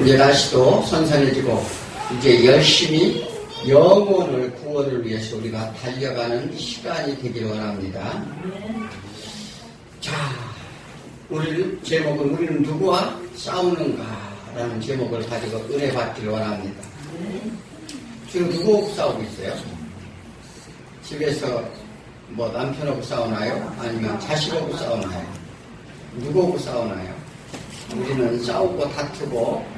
이제 날씨도 선선해지고 이제 열심히 영혼을 구원을 위해서 우리가 달려가는 시간이 되기를 원합니다. 자, 우리 제목은 우리는 누구와 싸우는가라는 제목을 가지고 은혜 받기를 원합니다. 지금 누구하고 싸우고 있어요? 집에서 뭐 남편하고 싸우나요? 아니면 자식하고 싸우나요? 누구하고 싸우나요? 우리는 싸우고 다투고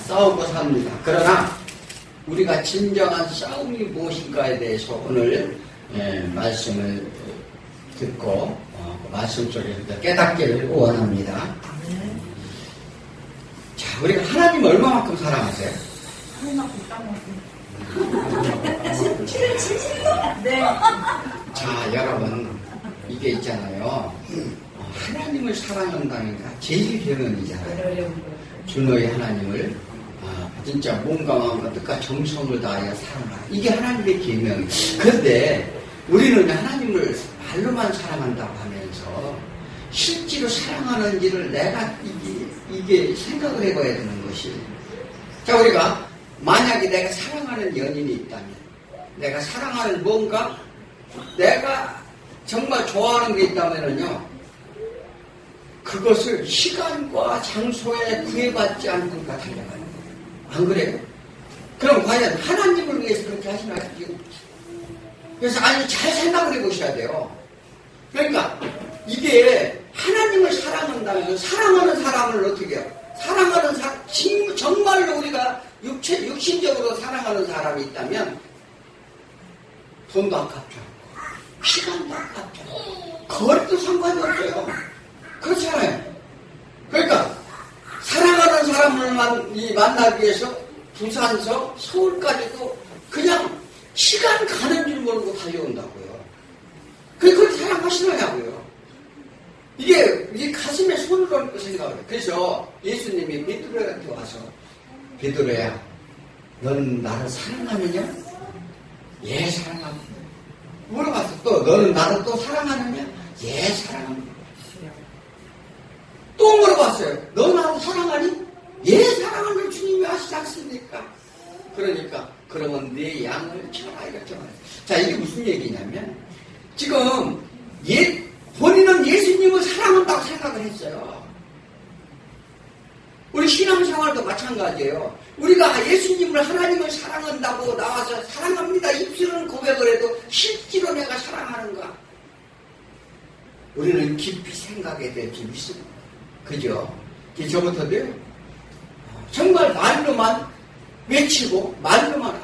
싸우고 삽니다. 그러나 우리가 진정한 싸움이 무엇인가에 대해서 오늘 말씀을 듣고 말씀 속에서 깨닫기를 원합니다. 자, 우리가 하나님 얼마만큼 사랑하세요? 네. 자, 여러분, 이게 있잖아요. 하나님을 사랑한다니까 제일 계명이잖아요. 주 너희 하나님을 진짜 몸과 마음과 뜻과 정성을 다하여 사랑하라. 이게 하나님의 계명이에요. 그런데 우리는 하나님을 말로만 사랑한다고 하면서 실제로 사랑하는지를 내가 이게 생각을 해봐야 되는 것이. 자, 우리가 만약에 내가 사랑하는 연인이 있다면, 내가 사랑하는 뭔가, 내가 정말 좋아하는 게 있다면요, 그것을 시간과 장소에 구애받지 않고 달려가는 거예요. 안 그래요? 그럼 과연 하나님을 위해서 그렇게 하시나요? 그래서 아주 잘 생각을 해보셔야 돼요. 그러니까 이게 하나님을 사랑한다면 사랑하는 사람을 어떻게 해요? 사랑하는 사람, 정말로 우리가 육신적으로 사랑하는 사람이 있다면 돈도 아깝죠. 시간도 아깝죠. 거리도 상관이 없어요. 그렇잖아요. 그러니까 사랑하는 사람을 만나기 위해서 부산서 서울까지도 그냥 시간 가는 줄 모르고 달려온다고요. 그걸 사랑하시느냐고요. 이게 가슴에 손을 얹고 생각을 해요. 그래서 예수님이 베드로한테 와서, 베드로야, 너는 나를 사랑하느냐? 예, 사랑합니다. 물어봤어. 또 너는 나를 또 사랑하느냐? 예, 사랑합니다. 또 물어봤어요. 너 나를 사랑하니? 예, 사랑하는 주님이 하시지 않습니까? 그러니까 그러면 네 양을 쳐라 이렇게 말해요. 자, 이게 무슨 얘기냐면 지금 본인은 예수님을 사랑한다고 생각을 했어요. 우리 신앙생활도 마찬가지예요. 우리가 예수님을, 하나님을 사랑한다고 나와서 사랑합니다 입술은 고백을 해도 실제로 내가 사랑하는가? 우리는 깊이 생각해야 될 줄 믿습니다. 그죠? 저부터도요. 정말 말로만 외치고 말로만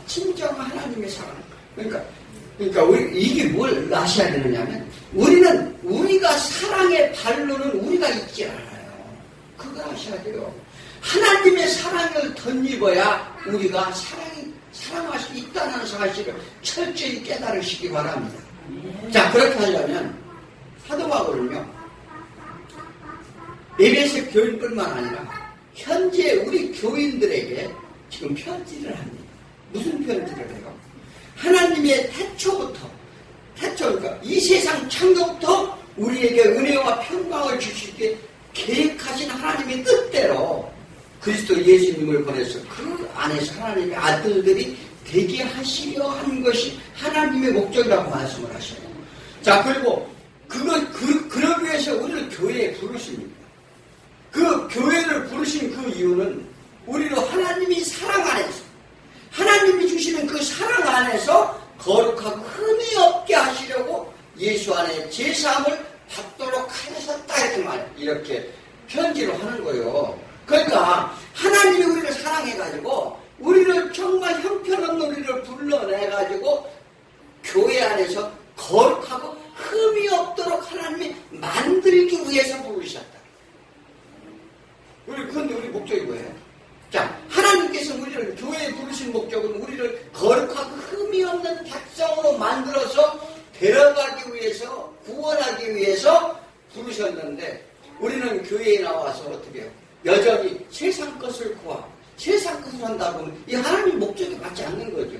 진정한 하나님의 사랑. 그러니까 이게 뭘 아셔야 되느냐면 우리가 사랑의 발로는 우리가 있지 않아요. 그걸 아셔야 돼요. 하나님의 사랑을 덧입어야 우리가 사랑할 수 있다는 사실을 철저히 깨달으시기 바랍니다. 자, 그렇게 하려면 사도 바울은요, 에베소 교인뿐만 아니라 현재 우리 교인들에게 지금 편지를 합니다. 무슨 편지를 해요? 하나님의 태초부터, 그러니까 이 세상 창조부터 우리에게 은혜와 평강을 주시게 계획하신 하나님의 뜻대로 그리스도 예수님을 보내서 그 안에서 하나님의 아들들이 되게 하시려 한 것이 하나님의 목적이라고 말씀을 하셔요. 자, 그리고 그러기 위해서 우리를 교회에 부르십니다. 그 교회를 부르신 그 이유는 우리로 하나님이 사랑 안에서, 하나님이 주시는 그 사랑 안에서 거룩하고 흠이 없게 하시려고 예수 안에 제사함을 받도록 하셨다 이렇게 편지로 하는 거예요. 그러니까 하나님이 우리를 사랑해가지고 우리를 정말 형편없는 우리를 불러내가지고 교회 안에서 거룩하고 흠이 없도록 하나님이 만들기 위해서 부르셨다. 그런데 우리 목적이 뭐예요? 자, 하나님께서 우리를 교회에 부르신 목적은 우리를 거룩하고 흠이 없는 백성으로 만들어서 데려가기 위해서, 구원하기 위해서 부르셨는데 우리는 교회에 나와서 어떻게 해요? 여전히 세상 것을 구하고 세상 것을 한다고 하면 이 하나님 목적에 맞지 않는 거죠.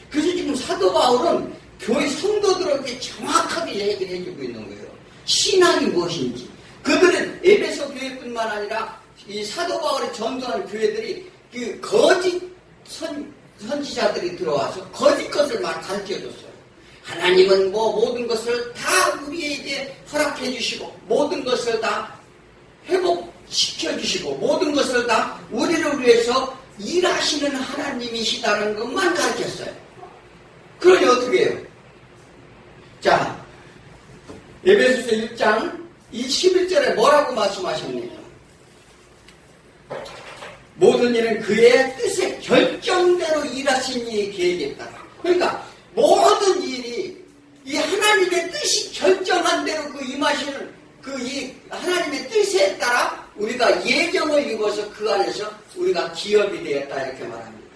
그래서 지금 사도 바울은 교회 성도들에게 정확하게 얘기를 해주고 있는 거예요. 신앙이 무엇인지. 그들은 에베소 교회뿐만 아니라 이 사도 바울이 전도한 교회들이 그 거짓 선지자들이 들어와서 거짓 것을 막 가르쳐줬어요. 하나님은 뭐 모든 것을 다 우리에게 허락해 주시고 모든 것을 다 회복시켜 주시고 모든 것을 다 우리를 위해서 일하시는 하나님이시다는 것만 가르쳤어요. 그러니 어떻게 해요? 자, 에베소서 1장 이 11절에 뭐라고 말씀하십니까? 모든 일은 그의 뜻에 결정대로 일하신 이의 계획에 따라. 그러니까 모든 일이 이 하나님의 뜻이 결정한 대로 그 임하시는 이 하나님의 뜻에 따라 우리가 예정을 입어서 그 안에서 우리가 기업이 되었다 이렇게 말합니다.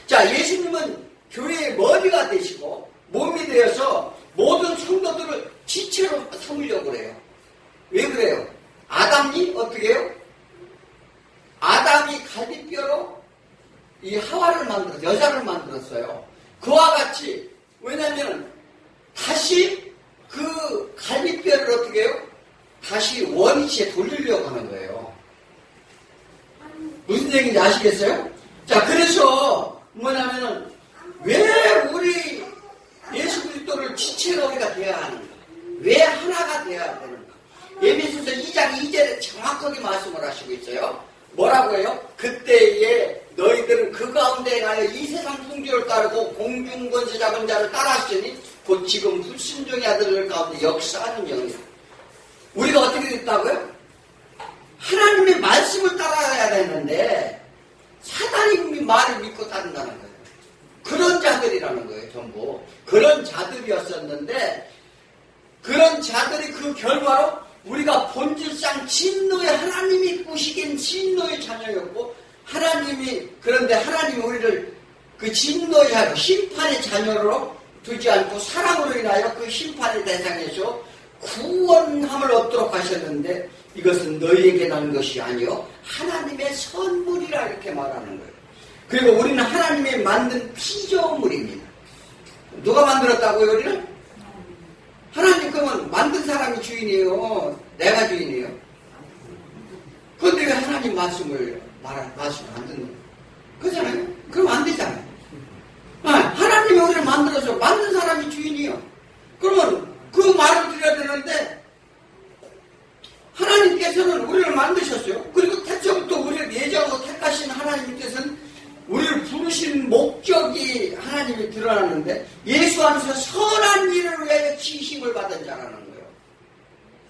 자, 예수님은 교회의 머리가 되시고 몸이 되어서 모든 성도들을 지체로 삼으려고 그래요. 왜 그래요? 아담이 어떻게 해요? 아담이 갈비뼈로 이 하와를 여자를 만들었어요. 그와 같이, 왜냐하면 다시 그 갈비뼈를 어떻게 해요? 다시 원위치에 돌리려고 하는 거예요. 무슨 얘기인지 아시겠어요? 자, 그래서 뭐냐면은 왜 우리 예수 그리스도를 지체로 우리가 되어야 하는가? 왜 하나가 되어야 되는가? 에베소서 2장 2절에 정확하게 말씀을 하시고 있어요. 뭐라고 해요? 그때에 너희들은 그 가운데 가여 이 세상 풍조를 따르고 공중권세 잡은 자를 따랐으니 곧 지금 불순종의 아들들 가운데 역사하는 영이다. 우리가 어떻게 됐다고요? 하나님의 말씀을 따라야 되는데 사단이 말을 믿고 따른다는 거예요. 그런 자들이라는 거예요. 전부 그런 자들이었었는데 그런 자들이 그 결과로 우리가 본질상 진노의 하나님이 꾸시긴 진노의 자녀였고 그런데 하나님이 우리를 그 진노의 자녀, 심판의 자녀로 두지 않고 사랑으로 인하여 그 심판의 대상에서 구원함을 얻도록 하셨는데 이것은 너희에게 난 것이 아니요 하나님의 선물이라 이렇게 말하는 거예요. 그리고 우리는 하나님이 만든 피조물입니다. 누가 만들었다고요, 우리는? 하나님 그러면 만든 사람이 주인이에요? 내가 주인이에요? 그런데 왜 하나님 말씀을 안 듣는 거예요? 그렇잖아요? 그럼 안 되잖아요. 하나님이 우리를 만들어서 만든 사람이 주인이에요. 그러면 그 말을 드려야 되는데 하나님께서는 우리를 만드셨어요. 그리고 태초부터 우리를 예정하고 택하신 하나님께서는 우리를 부르신 목적이 하나님이 드러나는데 예수 안에서 선한 일을 위하여 지심을 받은 자라는 거예요.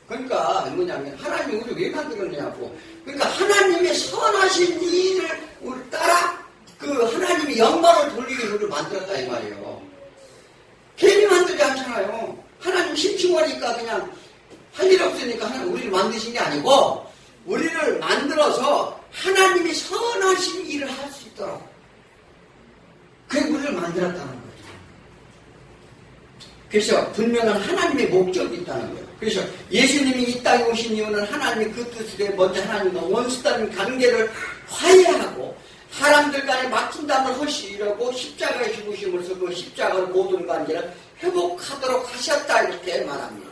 그러니까 뭐냐면 하나님이 우리를 왜 만들었냐고. 그러니까 하나님의 선하신 일을 우리 따라 그 하나님의 영광을 돌리기 위해 우리를 만들었다 이 말이에요. 괜히 만들지 않잖아요. 하나님 심층하니까 그냥 할 일 없으니까 하나님 우리를 만드신 게 아니고 우리를 만들어서 하나님이 선하신 일을 할 수 있도록 그게 우리를 만들었다는 거예요. 그래서 분명한 하나님의 목적이 있다는 거예요. 그래서 예수님이 이 땅에 오신 이유는 하나님이 그 뜻을 먼저 하나님과 원수다는 관계를 화해하고 사람들 간에 막힌담을 허시려고 십자가의 죽으심으로써 그 십자가의 모든 관계를 회복하도록 하셨다 이렇게 말합니다.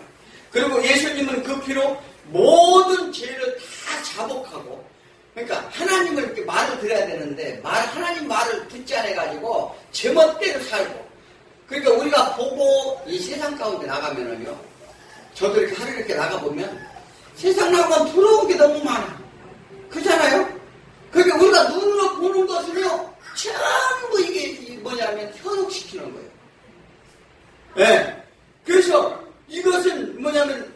그리고 예수님은 그 피로 모든 죄를 다 자복하고 그러니까 하나님을 이렇게 말을 들어야 되는데 하나님 말을 듣지 않아가지고 제멋대로 살고 그러니까 우리가 보고 이 세상 가운데 나가면은요 저도 이렇게 하루 이렇게 나가보면 세상 나가면 부러운 게 너무 많아. 그렇잖아요? 그러니까 우리가 눈으로 보는 것을요 전부 이게 뭐냐면 현혹시키는 거예요. 네. 그래서 이것은 뭐냐면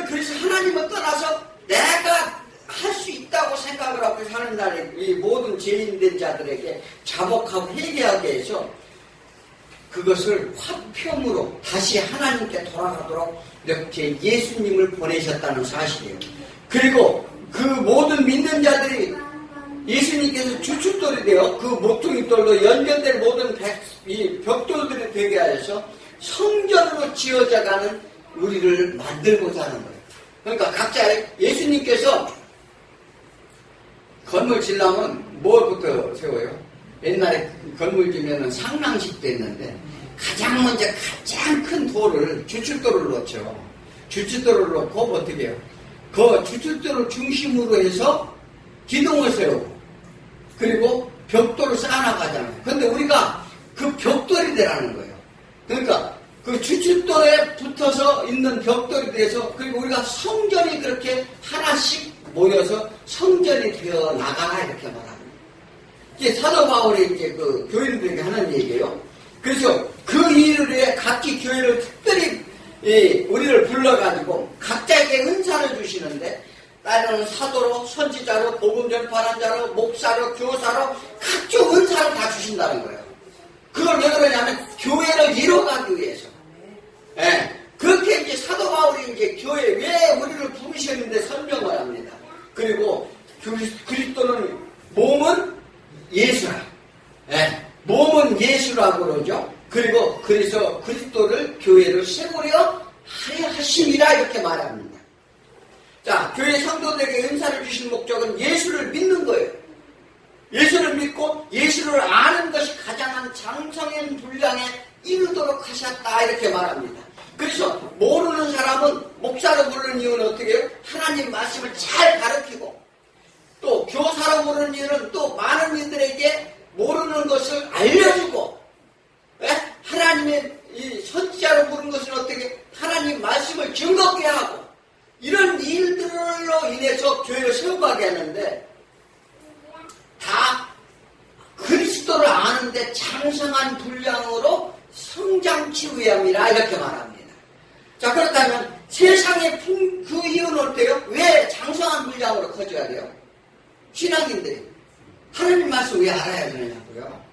그래서 하나님을 떠나서 내가 할 수 있다고 생각을 하고 사는 날에 이 모든 죄인된 자들에게 자복하고 회개하게 해서 그것을 화평으로 다시 하나님께 돌아가도록 이렇게 예수님을 보내셨다는 사실이에요. 그리고 그 모든 믿는 자들이 예수님께서 주춧돌이 되어 그 모퉁이돌로 연결된 모든 이 벽돌들이 되게 하여서 성전으로 지어져가는 우리를 만들고자 하는 거예요. 그러니까 각자 예수님께서 건물 지려면 뭘부터 세워요? 옛날에 건물 지면은 상랑식도 했는데 가장 먼저 가장 큰 돌을 주춧돌을 놓죠. 주춧돌을 놓고 어떻게 해요? 그 주춧돌을 중심으로 해서 기둥을 세우고 그리고 벽돌을 쌓아나가잖아요. 근데 우리가 그 벽돌이 되라는 거예요. 그러니까 그 주춧돌에 붙어서 있는 벽돌이 돼서 그리고 우리가 성전이 그렇게 하나씩 모여서 성전이 되어 나가라 이렇게 말합니다. 이게 사도 바울이 이제 그 교인들에게 하는 얘기예요. 그래서 그 일을 위해 각기 교회를 특별히 우리를 불러가지고 각자에게 은사를 주시는데 때로는 사도로, 선지자로, 복음 전파하는 자로, 목사로, 교사로 각종 은사를 다 주신다는 거예요. 그걸 왜 그러냐면 교회를 이뤄가기 위해서. 예. 그렇게 이제 사도 바울이 이제 교회 왜 우리를 부르셨는데 설명을 합니다. 그리고 그리스도는 몸은 예수라. 예. 몸은 예수라고 그러죠. 그리고 그래서 그리스도를 교회를 세우려 하심이라 이렇게 말합니다. 자, 교회 성도들에게 은사를 주신 목적은 예수를 믿는 거예요. 예수를 믿고 예수를 아는 것이 가장 장성한 분량에 이르도록 하셨다 이렇게 말합니다. 그래서 모르는 사람은 목사로 부르는 이유는 어떻게 해요? 하나님 말씀을 잘 가르치고 또 교사로 부르는 이유는 또 많은 이들에게 모르는 것을 알려주고 하나님의 이 선지자로 부른 것은 어떻게 하나님 말씀을 증거케 하고 이런 일들로 인해서 교회를 세워가게 하는데 다 그리스도를 아는데 장성한 분량으로 성장치 위함이라 이렇게 말합니다. 자, 그렇다면 세상의 그 이유는 어때요? 왜 장성한 분량으로 커져야 돼요? 신앙인들이 하나님 말씀 왜 알아야 되느냐고요?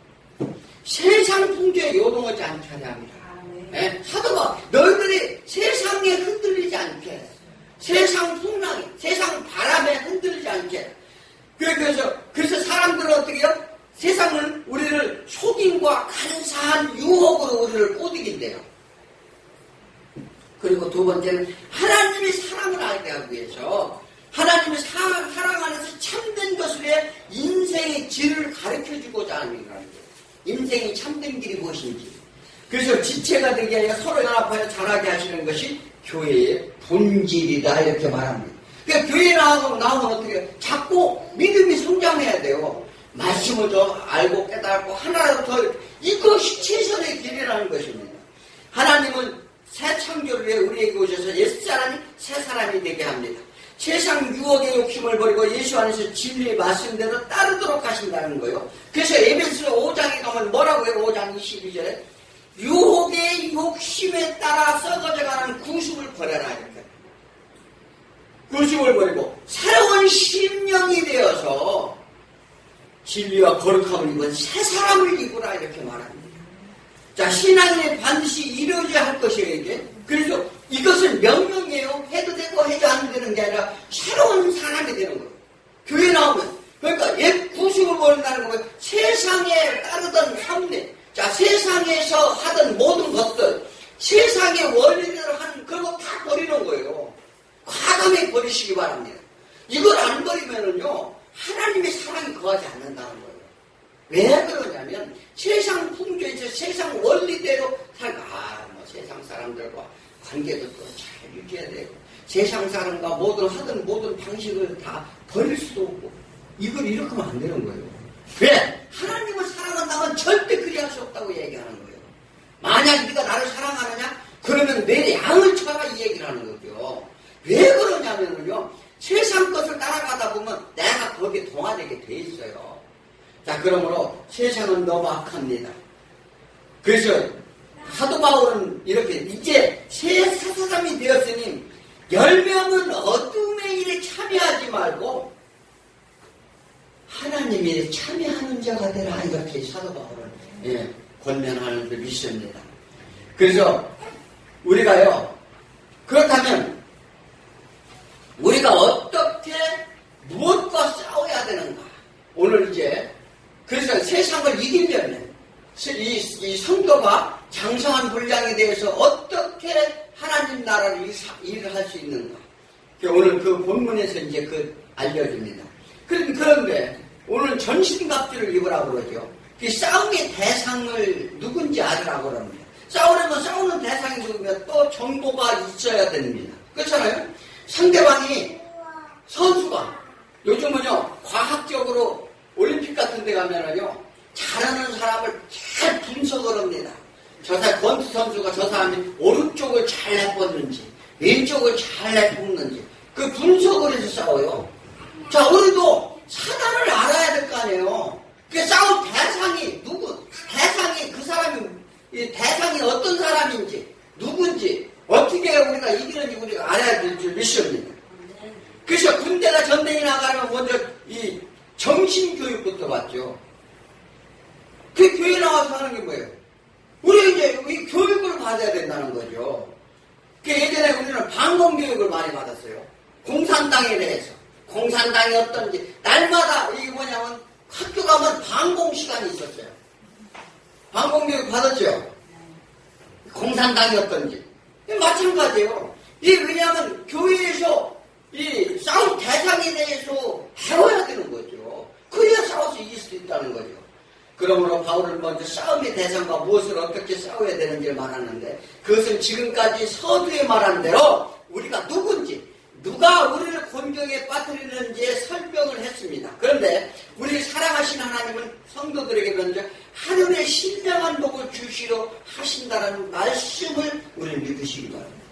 세상 풍조에 요동하지 않게 하려 합니다. 네? 사도가 너희들이 세상에 흔들리지 않게 세상 풍랑에 세상 바람에 흔들리지 않게 그래서 사람들은 어떻게 해요? 세상은 우리를 속임과 간사한 유혹으로 우리를 꼬드긴대요. 그리고 두 번째는 하나님의 사랑을 알게 하기 위해서 하나님의 사랑 안에서 참된 것을 위해 인생의 질을 가르쳐주고자 하는 거예요. 인생의 참된 길이 무엇인지. 그래서 지체가 되게 아니라 서로 연합하여 자라게 하시는 것이 교회의 본질이다 이렇게 말합니다. 그러니까 교회에 나오면 어떻게 해요? 자꾸 믿음이 성장해야 돼요. 말씀을 더 알고 깨닫고 하나라도 더 이것이 최선의 길이라는 것입니다. 하나님은 새 창조를 위해 우리에게 오셔서 옛사람이 새 사람이 되게 합니다. 세상 유혹의 욕심을 버리고 예수 안에서 진리의 말씀대로 따르도록 하신다는 거예요. 그래서 에베소 5장에 가면 뭐라고 해요? 5장 22절에 유혹의 욕심에 따라 썩어져가는 구습을 버려라 이렇게. 구습을 버리고 새로운 심령이 되어서 진리와 거룩함을 입은 새 사람을 입으라 이렇게 말합니다. 자, 신앙인이 반드시 이루어져야 할 것이에요 이게. 그래서 이것은 명령이에요. 해도 되고 해도 안 되는 게 아니라 새로운 사람이 되는 거예요. 교회 나오면 그러니까 옛 구습을 버린다는 거예요. 세상에 따르던 삶내 자, 세상에서 하던 모든 것들 세상의 원리대로 하는 그런 거 다 버리는 거예요. 과감히 버리시기 바랍니다. 이걸 안 버리면은요 하나님의 사랑이 거하지 않는다는 거예요. 왜 그러냐면 세상 풍조에서 세상 원리대로 살고 세상 사람들과 관계도 또 잘 유지해야 되고 세상 사람과 하던 모든 방식을 다 버릴 수도 없고 이걸 이렇게 하면 안 되는 거예요. 왜? 하나님을 사랑한다면 절대 그리할 수 없다고 얘기하는 거예요. 만약 네가 나를 사랑하느냐? 그러면 내 양을 쳐라 이 얘기를 하는 거죠. 왜 그러냐면요 세상 것을 따라가다 보면 내가 거기에 동화되게 돼 있어요. 자, 그러므로 세상은 너무 악합니다. 그래서 사도 바울은 이렇게 이제 새 사람이 되었으니 열명은 어둠의 일에 참여하지 말고 하나님의 일에 참여하는 자가 되라 이렇게 사도 바울은 권면하는 줄 믿습니다. 그래서 우리가요 그렇다면 우리가 어떻게 무엇과 싸워야 되는가? 오늘 이제 그래서 세상을 이기려면 이 성도가 장성한 분량에 대해서 어떻게 하나님 나라를 일을 할 수 있는가? 오늘 그 본문에서 이제 알려줍니다. 그런데 오늘 전신갑주를 입으라고 그러죠. 그 싸움의 대상을 누군지 알으라고 그럽니다. 싸우려면 싸우는 대상이 누구면 또 정보가 있어야 됩니다. 그렇잖아요? 상대방이 선수가 요즘은요, 과학적으로 올림픽 같은 데 가면은요, 잘하는 사람을 잘 분석을 합니다. 저 사람, 권투 선수가 저 사람이 오른쪽을 잘 내뻗는지, 왼쪽을 잘 내뻗는지, 그 분석을 해서 싸워요. 자, 우리도 사단을 알아야 될 거 아니에요. 그 싸울 대상이 대상이 그 사람이, 이 대상이 어떤 사람인지, 누군지, 어떻게 우리가 이기는지 우리가 알아야 될 줄 미션입니다. 그래서 군대가 전쟁이 나가려면 먼저 이 정신교육부터 받죠. 그 교회 나와서 하는 게 뭐예요? 우리 이제 이 교육을 받아야 된다는 거죠. 그 예전에 우리는 방공교육을 많이 받았어요. 공산당에 대해서. 공산당이 어떤지. 날마다 이게 뭐냐면 학교 가면 방공 시간이 있었어요. 방공교육 받았죠. 공산당이 어떤지. 마찬가지예요. 이게 왜냐하면 교회에서 이 싸울 대상에 대해서 배워야 되는 거죠. 그래야 싸워서 이길 수 있다는 거죠. 그러므로 바울은 먼저 싸움의 대상과 무엇을 어떻게 싸워야 되는지를 말하는데 그것은 지금까지 서두에 말한 대로 우리가 누군지 누가 우리를 곤경에 빠뜨리는지에 설명을 했습니다. 그런데 우리 사랑하신 하나님은 성도들에게 먼저 하늘의 신령한 복을 주시려 하신다는 말씀을 우리는 믿으시기 바랍니다.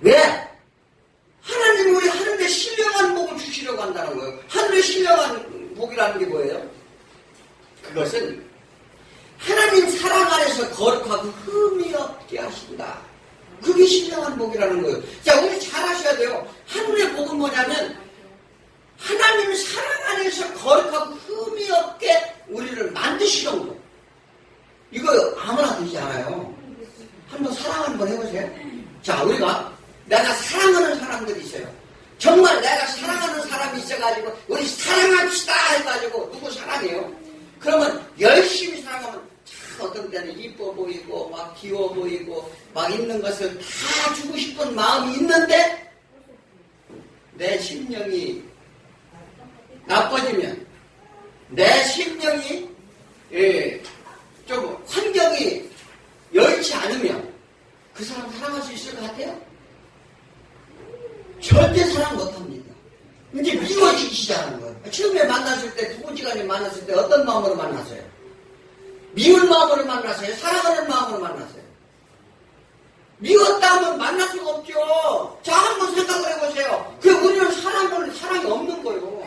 왜? 하나님이 우리 하늘의 신령한 복을 주시려고 한다는 거예요. 하늘의 신령한 복이라는 게 뭐예요? 그것은 하나님 사랑 안에서 거룩하고 흠이 없게 하신다. 그게 신령한 복이라는 거예요. 자, 우리 잘 아셔야 돼요. 하늘의 복은 뭐냐면 하나님 사랑 안에서 거룩하고 흠이 없게 우리를 만드시는 거. 이거 아무나 되지 않아요. 한번 사랑 한번 해보세요. 자, 우리가 내가 사랑하는 사람들이 있어요. 정말 내가 사랑하는 사람이 있어가지고 우리 사랑합시다 해가지고 누구 사랑해요? 그러면 열심히 사랑하면 참 어떤 때는 이뻐 보이고 막 귀여워 보이고 막 있는 것을 다 주고 싶은 마음이 있는데 내 심령이 나빠지면 내 심령이 좀 환경이 여의치 않으면 그 사람 사랑할 수 있을 것 같아요? 절대 사랑 못합니다. 이제 미워지기 시작하는 거예요. 처음에 만났을 때, 두 번째까지 만났을 때 어떤 마음으로 만났어요? 미운 마음으로 만났어요? 사랑하는 마음으로 만났어요? 미웠다 하면 만날 수가 없죠. 자, 한번 생각을 해보세요. 우리는 사랑이 없는 거예요.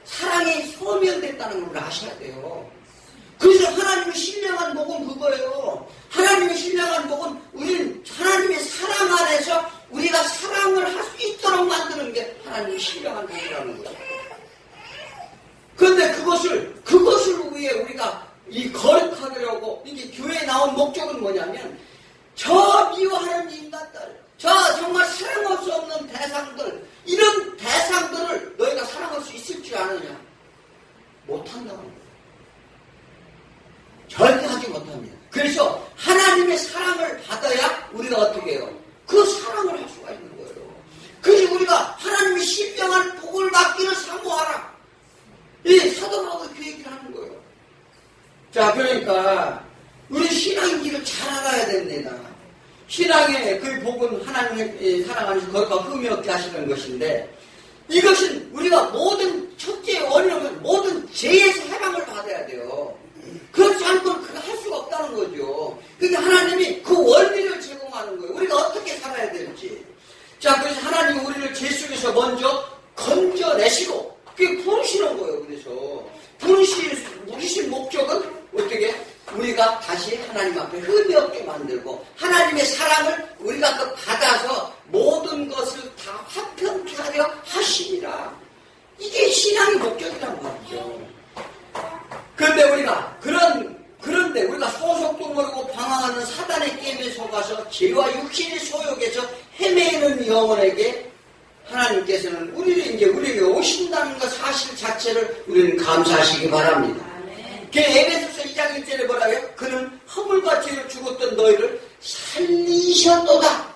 사랑이 소멸됐다는 걸 아셔야 돼요. 그래서 하나님의 신령한 복은 그거예요. 하나님의 신령한 복은 우리는 하나님의 사랑 안에서 우리가 사랑을 할 수 있도록 만드는 게 하나님의 신령한 복이라는 거죠. 그런데 그것을 위해 우리가 이 거룩하려고 이게 교회에 나온 목적은 뭐냐면 저 미워하는 인간들, 저 정말 사랑할 수 없는 대상들, 이런 대상들을 너희가 사랑할 수 있을 줄 아느냐? 못한다는 거예요. 절대 하지 못합니다. 그래서 하나님의 사랑을 받아야 우리가 어떻게 해요? 그 사랑을 할 수가 있는 거예요. 그래서 우리가 하나님의 신령한 복을 받기를 사모하라. 이 사도 바울이 그 얘기를 하는 거예요. 자, 그러니까 우리 신앙의 길을 잘 알아야 됩니다. 신앙의 그 복은 하나님의 사랑 안에서 거룩하고 흠이 없게 하시는 것인데 이것은 우리가 모든 첫째 원인은 모든 죄에서 해방을 받아야 돼요. 그렇지 않고는 그거 할 수가 없다는 거죠. 그러니까 하나님이 그 원리를 제공하는 거예요. 우리가 어떻게 살아야 될지. 자, 그래서 하나님이 우리를 죄 속에서 먼저 건져내시고 그게 부르시는 거예요. 그래서 부르신 목적은 어떻게? 우리가 다시 하나님 앞에 흠이 없게 만들고 하나님의 사랑을 우리가 그 받아서 모든 것을 다 화평케 하려 하심이라. 이게 신앙의 목적이란 말이죠. 그런데 우리가 소속도 모르고 방황하는 사단의 게임에 속아서 죄와 육신의 소욕에서 헤매는 영혼에게 하나님께서는 우리에게 오신다는 것 사실 자체를 우리는 감사하시기 바랍니다. 그 에베소서 2장 1절에 뭐라고요? 그는 허물과 죄로 죽었던 너희를 살리셨도다.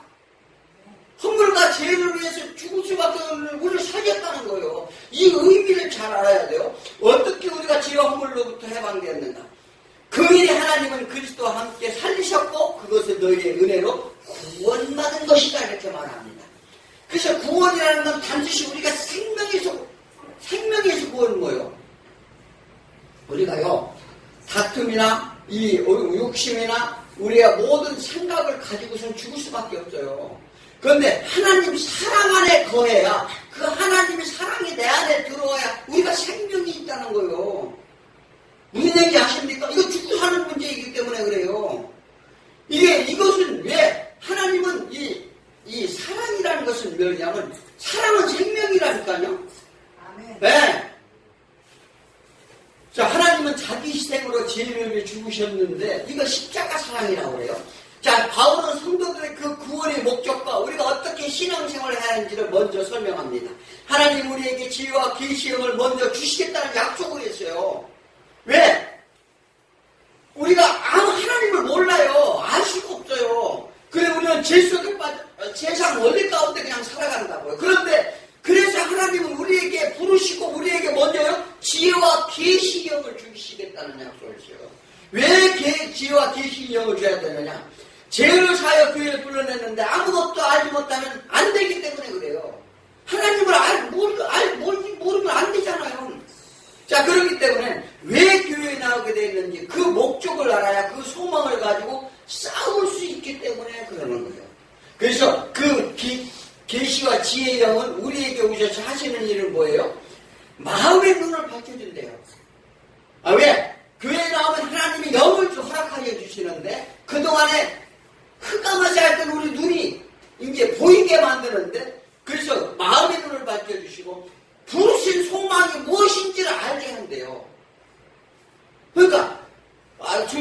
허물과 죄를 위해서 죽을 수밖에 없는 우리를 살렸다는 거예요. 이 의미를 잘 알아야 돼요. 어떻게 우리가 죄와 허물로부터 해방되었는가? 그 일에 하나님은 그리스도와 함께 살리셨고 그것을 너희의 은혜로 구원받은 것이다 이렇게 말합니다. 그래서 구원이라는 건 단지 우리가 생명에서 구원은 뭐예요? 우리가요, 다툼이나 이 욕심이나 우리의 모든 생각을 가지고선 죽을 수밖에 없어요. 그런데 하나님 사랑 안에 거해야, 그 하나님의 사랑이 내 안에 들어와야 우리가 생명이 있다는 거예요. 무슨 얘기 아십니까? 이거 죽고 사는 문제이기 때문에 그래요. 이것은 왜 하나님은 이 사랑이라는 것은 뭐냐면, 사랑은 생명이라니까요. 네. 자, 하나님은 자기 희생으로 죄를 죽으셨는데, 이거 십자가 사랑이라고 그래요. 자, 바울은 성도들의 그 구원의 목적과 우리가 어떻게 신앙생활을 해야 하는지를 먼저 설명합니다. 하나님 우리에게 지혜와 계시형을 먼저 주시겠다는 약속을 했어요. 왜? 우리가 아무 하나님을 몰라요. 알 수가 없어요. 그래 우리는 죄 속에 빠져 세상 원리 가운데 그냥 살아간다고요. 그런데 그래서 하나님은 우리에게 부르시고 우리에게 먼저요 지혜와 계시형을 주시겠다는 약속을 했어요. 왜 지혜와 계시형을 줘야 되느냐? 죄를 사하여 교회를 불러냈는데 아무것도 알지 못하면 안 되기 때문에 그래요. 하나님을 모르면 안 되잖아요. 자, 그렇기 때문에 왜 교회에 나오게 되었는지 그 목적을 알아야 그 소망을 가지고 싸울 수 있기 때문에 그러는 거예요. 그래서 그 계시와 지혜의 영은 우리에게 오셔서 하시는 일은 뭐예요? 마음의 눈을 밝혀준대요. 아, 왜? 교회에 나오면 하나님이 영을 허락하여 주시는데 그동안에 흑암하지 않던 우리 눈이 이제 보이게 만드는데, 그래서 마음의 눈을 밝혀주시고 부르신 소망이 무엇인지를 알게 한대요. 그러니까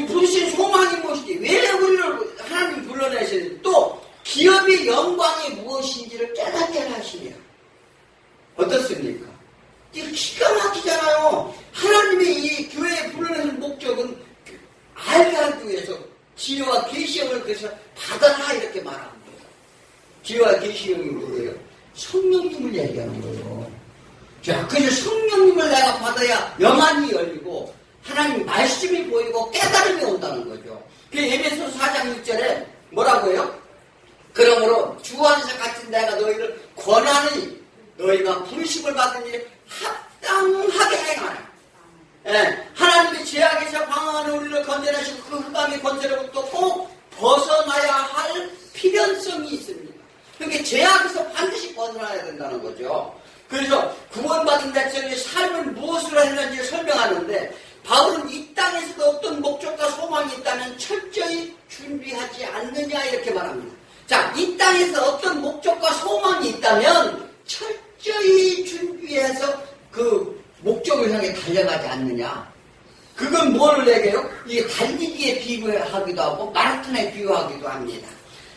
부르신 소망이 무엇인지, 왜 우리를 하나님이 불러내시는지, 또 기업의 영광이 무엇인지를 깨닫게 하시냐. 어떻습니까? 이거 기가 막히잖아요. 하나님이 이 교회에 불러내는 목적은 알게 하기 위해서 지혜와 계시형을 그래서 받아라 이렇게 말하는 거예요. 지혜와 계시형이 뭐예요? 성령님을 얘기하는 거예요. 자, 그래서 성령님을 내가 받아야 영안이 열리고 하나님 말씀이 보이고 깨달음이 온다는 거죠. 그 에베소서 4장 6절에 뭐라고 해요? 그러므로 주 안에서 같은 내가 너희를 권하니 너희가 부르심을 받은 일에 합당하게 행하라. 예, 하나님의 죄악에서 방황하는 우리를 건져내시고 그 흑암의 권세로부터 꼭 벗어나야 할 필연성이 있습니다. 그러니까 죄악에서 반드시 벗어나야 된다는 거죠. 그래서 구원받은 백성의 삶을 무엇으로 했는지 설명하는데, 바울은 이 땅에서도 어떤 목적과 소망이 있다면 철저히 준비하지 않느냐 이렇게 말합니다. 자, 이 땅에서 어떤 목적과 소망이 있다면 철저히 준비해서 그 목적을 향해 달려가지 않느냐. 그건 뭐를 얘기해요? 이 달리기에 비유하기도 하고 마라톤에 비유하기도 합니다.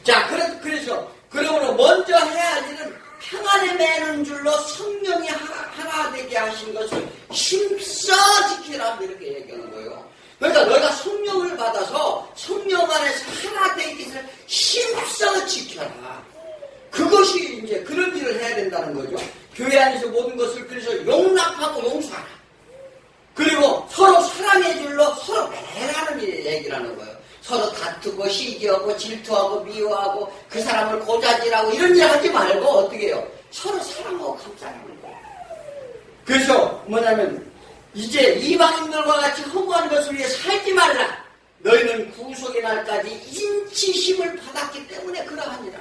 자, 그래서 그러므로 먼저 해야 할 일은 평안에 매는 줄로 성령이 하나 되게 하신 것을 힘써 지키라 이렇게 얘기하는 거예요. 그러니까 너희가 성령을 받아서 성령 안에서 하나 되기 위해서 힘써 지켜라. 그것이 이제 그런 일을 해야 된다는 거죠. 교회 안에서 모든 것을 그래서 용납하고 용서하라. 그리고 서로 사랑의 줄로 서로 배려하는 얘기를 하는 거예요. 서로 다투고 시기하고 질투하고 미워하고 그 사람을 고자질하고 이런 일 하지 말고 어떻게 해요? 서로 사랑하고 감싸는 거예요. 그래서 뭐냐면 이제 이방인들과 같이 허무한 것을 위해 살지 말라. 너희는 구속의 날까지 인치심을 받았기 때문에 그러하니라.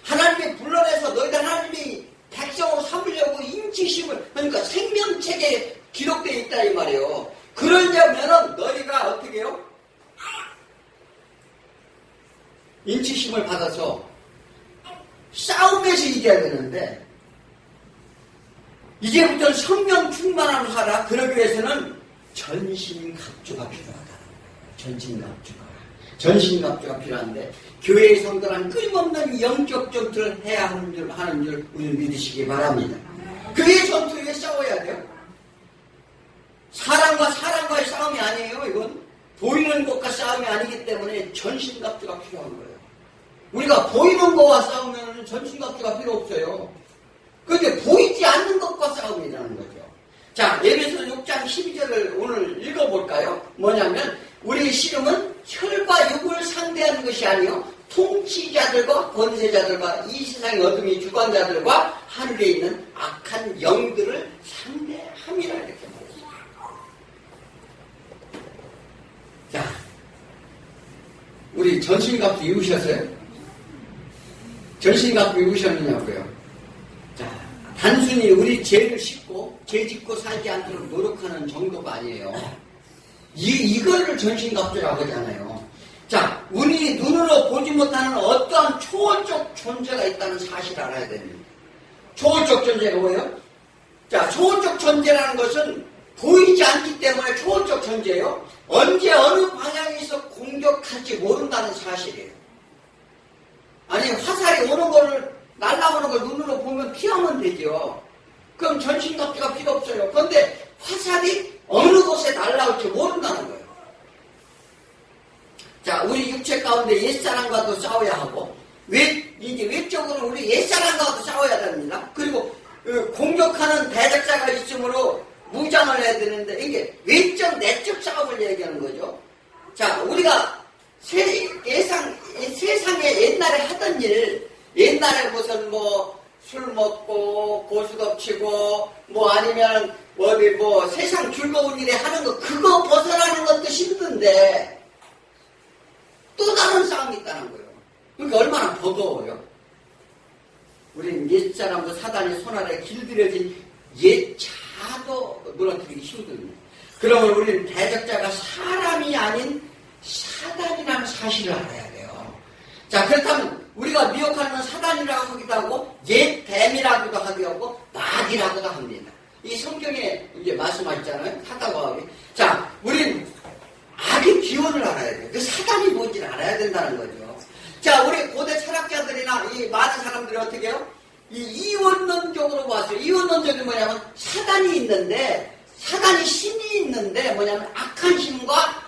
하나님이 불러내서 너희들 하나님이 백성으로 삼으려고 인치심을, 그러니까 생명책에 기록되어 있다 이 말이에요. 그러려면 너희가 어떻게 해요? 인치심을 받아서 싸움에서 이겨야 되는데, 이제부터는 성령 충만함을 살아. 그러기 위해서는 전신갑주가 필요하다. 전신갑주가 필요한데, 교회의 성도는 끊임없는 영적 전투를 해야 하는 줄 우리는 믿으시기 바랍니다. 교회의 전투에 싸워야 돼요. 사람과의 싸움이 아니에요. 이건 보이는 것과 싸움이 아니기 때문에 전신갑주가 필요한 거예요. 우리가 보이는 것과 싸우면 전신갑주가 필요 없어요. 그런데 보이지 않는 것과 싸움이라는 거죠. 자, 에베소서 6장 12절을 오늘 읽어볼까요? 뭐냐면 우리의 씨름은 혈과 육을 상대하는 것이 아니요 통치자들과 권세자들과 이 세상의 어둠의 주관자들과 하늘에 있는 악한 영들을 상대함이라 이렇게 말했습니다. 자, 우리 전신갑도 입으셨어요? 전신갑도 입으셨느냐고요? 자, 단순히 우리 죄를 씻고 죄 짓고 살지 않도록 노력하는 정도가 아니에요. 이거를 전신갑주라고 하잖아요. 자, 우리 눈으로 보지 못하는 어떠한 초월적 존재가 있다는 사실을 알아야 됩니다. 초월적 존재가 뭐예요? 자, 초월적 존재라는 것은 보이지 않기 때문에 초월적 존재예요. 언제 어느 방향에서 공격할지 모른다는 사실이에요. 아니, 화살이 오는 거를, 날아오는 걸 눈으로 보면 피하면 되죠. 그럼 전신갑주가 필요 없어요. 그런데 화살이 어느 곳에 날아올지 모른다는 거예요. 자, 우리 육체 가운데 옛사람과도 싸워야 하고, 이제 외적으로 우리 옛사람과도 싸워야 됩니다. 그리고 공격하는 대적자가 있으므로 무장을 해야 되는데, 이게 외적, 내적 싸움을 얘기하는 거죠. 자, 우리가 세상에 옛날에 하던 일, 옛날에 무슨 술 먹고, 고수 덮치고, 아니면, 세상 즐거운 일에 하는 거, 그거 벗어나는 것도 힘든데, 또 다른 싸움이 있다는 거예요. 그러니까 얼마나 버거워요. 우리는 옛사람도 사단의 손아래 길들여진 옛차도 무너뜨리기 힘듭니다. 그러면 우리는 대적자가 사람이 아닌 사단이라는 사실을 알아야 돼요. 자, 그렇다면 우리가 미혹하는 사단이라고 하기도 하고 옛뱀이라고도 하고 낙이라고도 합니다. 이 성경에 이제 말씀하셨잖아요. 사단과 악이. 자, 우리는 악의 기원을 알아야 돼요. 그 사단이 뭔지를 알아야 된다는 거죠. 자, 우리 고대 철학자들이나 이 많은 사람들이 어떻게 해요? 이 이원론적으로 봤어요. 이원론적이 뭐냐면 사단이 있는데, 사단이 신이 있는데 뭐냐면 악한 신과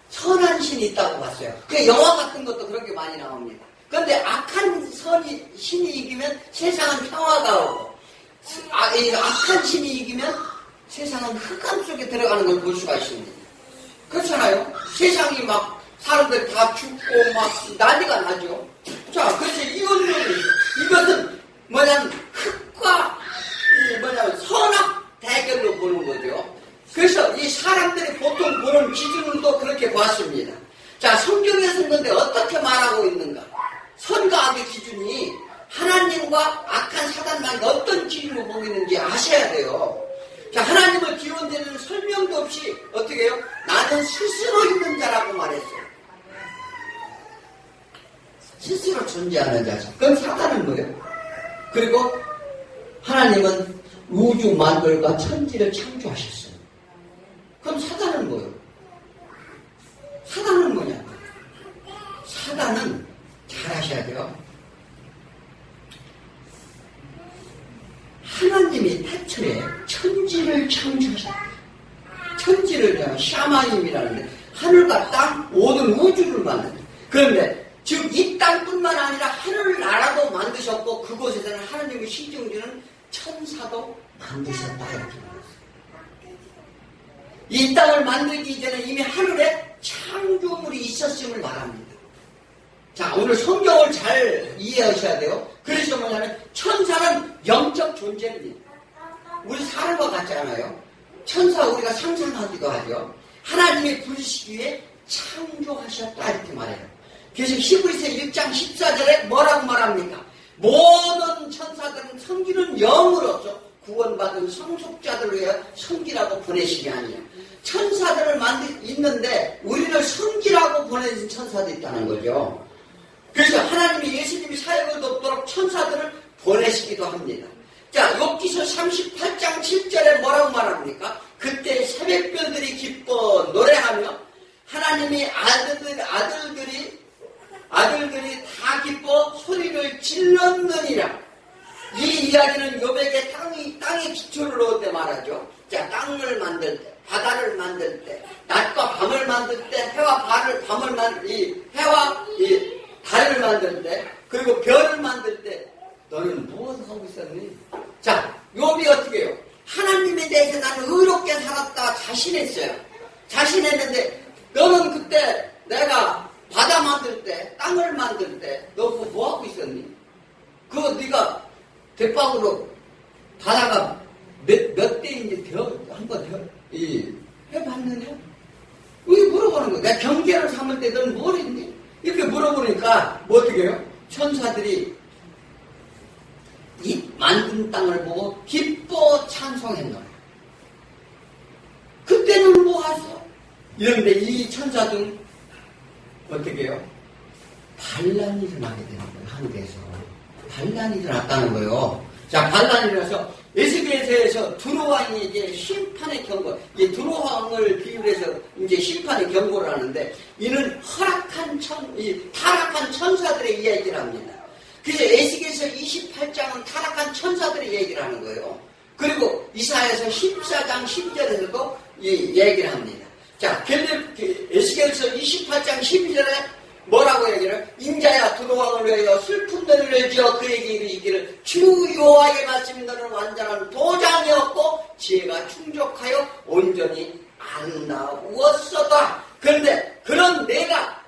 선한 신이 있다고 봤어요. 그 영화 같은 것도 그런 게 많이 나옵니다. 그런데 악한 신이 이기면 세상은 평화가 오고, 악한 신이 이기면 세상은 흑암 속에 들어가는 걸 볼 수가 있습니다. 그렇잖아요. 세상이 막 사람들 다 죽고 막 난리가 나죠. 자, 그래서 이것은 뭐냐면 흑과 선악 대결로 보는 거죠. 그래서 이 사람들이 보통 보는 기준은 또 그렇게 봤습니다. 자, 성경에서는 근데 어떻게 말하고 있는가? 선과 악의 기준이 하나님과 악한 사단만 어떤 기준으로 보고 있는지 아셔야 돼요. 자, 하나님을 기원되는 설명도 없이 어떻게 해요? 나는 스스로 있는 자라고 말했어요. 스스로 존재하는 자죠. 그건 사단은 뭐예요? 그리고 하나님은 우주 만물과 천지를 창조하셨어요. 그럼 사단은 뭐예요? 사단은 뭐냐? 사단은 잘 아셔야 돼요. 하나님이 태초에 천지를 창조하셨어요. 천지를 샤마임이라는데 하늘과 땅, 모든 우주를 만든. 그런데 즉 이 땅뿐만 아니라 하늘나라도 만드셨고 그곳에서는 하나님의 신정주는 천사도 만드셨다 이렇게 말했어요. 이 땅을 만들기 전에 이미 하늘에 창조물이 있었음을 말합니다. 자, 오늘 성경을 잘 이해하셔야 돼요. 그래서 뭐냐면 천사는 영적 존재입니다. 우리 사람과 같지 않아요. 천사 우리가 상상하기도 하죠. 하나님의 부르시기에 창조하셨다 이렇게 말해요. 그래서 히브리서 1장 14절에 뭐라고 말합니까? 모든 천사들은 섬기는 영으로서 구원받은 성속자들을 위해 섬기라고 보내시기 아니에요. 천사들을 있는데 우리를 섬기라고 보내신 천사도 있다는 거죠. 그래서 하나님이 예수님이 사역을 돕도록 천사들을 보내시기도 합니다. 자, 욥기서 38장 7절에 뭐라고 말합니까? 그때 새벽별들이 기뻐 노래하며 하나님이 아들들이 다 기뻐 소리를 질렀느니라. 이 이야기는 욥에게 땅의 기초를 놓을 때 말하죠. 자, 땅을 만들 때, 바다를 만들 때, 낮과 밤을 만들 때, 해와 달을 만들 때, 그리고 별을 만들 때, 너는 무엇을 하고 있었니? 자, 욥이 어떻게 해요? 하나님에 대해서 나는 의롭게 살았다 자신했어요. 자신했는데, 너는 그때 내가 바다 만들 때, 땅을 만들 때, 너 그거 뭐 하고 있었니? 그거 네가 대박으로 바다가 몇 대인지 한번 해봤느냐? 왜 물어보는 거야? 내가 경계를 삼을 때 너는 뭘 했니? 이렇게 물어보니까 뭐 어떻게 해요? 천사들이 이 만든 땅을 보고 기뻐 찬송했노라. 그때는 뭐 하소? 이런데 이 천사들 어떻게 해요? 반란이 일어나게 되는 거예요. 하늘에서 반란이 일어났다는 거예요. 자, 반란이 일어나서 에스겔서에서 두로왕이 이제 심판의 경고, 이 두로왕을 비유해서 이제 심판의 경고를 하는데, 이는 타락한 천사들의 이야기를 합니다. 그래서 에스겔서 28장은 타락한 천사들의 얘기를 하는 거예요. 그리고 이사야서 14장 10절에서도 이 얘기를 합니다. 자, 에스겔서 28장 12절에 뭐라고 얘기를? 인자야 두로왕을 위하여 슬픈 노래를 지어 그에게 이르기를 주 여호와의 말씀이 너는 완전한 도장이었고 지혜가 충족하여 온전히 아름다웠었다. 그런데 그런 내가